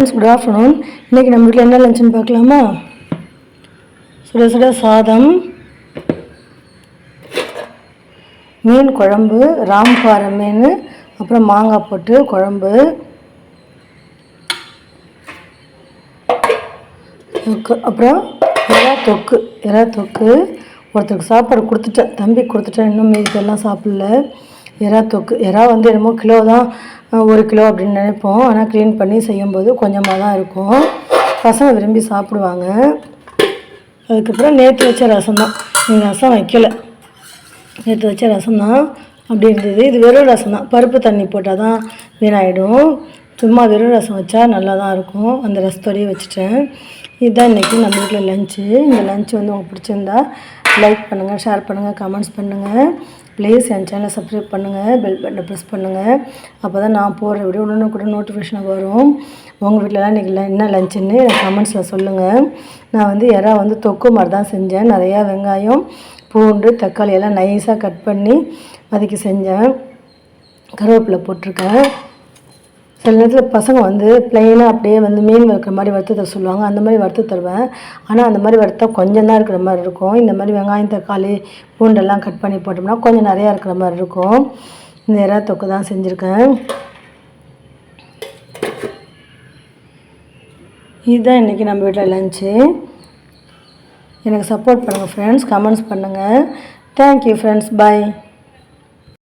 Good afternoon. இன்றைக்கி நம்ம வீட்டில் என்ன லஞ்சுன்னு பார்க்கலாமா? சுட சுட சாதம், மீன் குழம்பு, ராம்பாறை மீன், அப்புறம் மாங்காய் போட்டு குழம்பு, அப்புறம் எறா தொக்கு. ஒருத்தருக்கு சாப்பாடு கொடுத்துட்டேன், தம்பி கொடுத்துட்டேன், இன்னும் மீதிக்கெல்லாம் சாப்பிடல. எறா தொக்கு. எறா என்னமோ கிலோ தான், 1 கிலோ அப்படின்னு நினைப்போம். ஆனால் க்ளீன் பண்ணி செய்யும்போது கொஞ்சமாக தான் இருக்கும். பசங்க விரும்பி சாப்பிடுவாங்க. அதுக்கப்புறம் நேற்று வச்ச ரசம் தான். நீங்கள் ரசம் வைக்கலை, நேற்று வச்ச ரசம் தான் அப்படி இருந்தது. இது வெறும் ரசம் தான், பருப்பு தண்ணி போட்டால் தான் வீணாயிடும். சும்மா வெறும் ரசம் வச்சா நல்லா தான் இருக்கும். அந்த ரசத்தோடையே வச்சுட்டேன். இதுதான் இன்றைக்கி நம்ம வீட்டில் லஞ்சு. இந்த லஞ்சு உங்களுக்கு பிடிச்சிருந்தா லைக் பண்ணுங்கள், ஷேர் பண்ணுங்கள், கமெண்ட்ஸ் பண்ணுங்கள். ப்ளீஸ் என் சேனலை சப்ஸ்கிரைப் பண்ணுங்கள், பெல் பட்டனை ப்ரெஸ் பண்ணுங்கள். அப்போ தான் நான் போடுற வீடியோ கூட நோட்டிஃபிகேஷன் வரும். உங்கள் வீட்டிலலாம் இன்றைக்கி என்ன லஞ்சுன்னு எனக்கு கமெண்ட்ஸில் சொல்லுங்கள். நான் எறா தொக்கு மாதிரி தான் செஞ்சேன். நிறையா வெங்காயம், பூண்டு, தக்காளி எல்லாம் நைஸாக கட் பண்ணி வதக்கி செஞ்சேன். கருவேப்பிலை போட்டிருக்கேன். சில நேரத்தில் பசங்க ப்ளைனாக அப்படியே மீன் வறுக்கிற மாதிரி வறுத்து தர சொல்லுவாங்க. அந்த மாதிரி வறுத்து தருவேன். ஆனால் அந்த மாதிரி வறுத்தா கொஞ்சம் தான் இருக்கிற மாதிரி இருக்கும். இந்த மாதிரி வெங்காயம், தக்காளி, பூண்டெல்லாம் கட் பண்ணி போட்டோம்னா கொஞ்சம் நிறையா இருக்கிற மாதிரி இருக்கும். இந்த எறா தொக்கு தான் செஞ்சுருக்கேன். இதுதான் இன்றைக்கி நம்ம வீட்டில் லஞ்சு. எனக்கு சப்போர்ட் பண்ணுங்கள் ஃப்ரெண்ட்ஸ், கமெண்ட்ஸ் பண்ணுங்கள். தேங்க்யூ ஃப்ரெண்ட்ஸ், பாய்.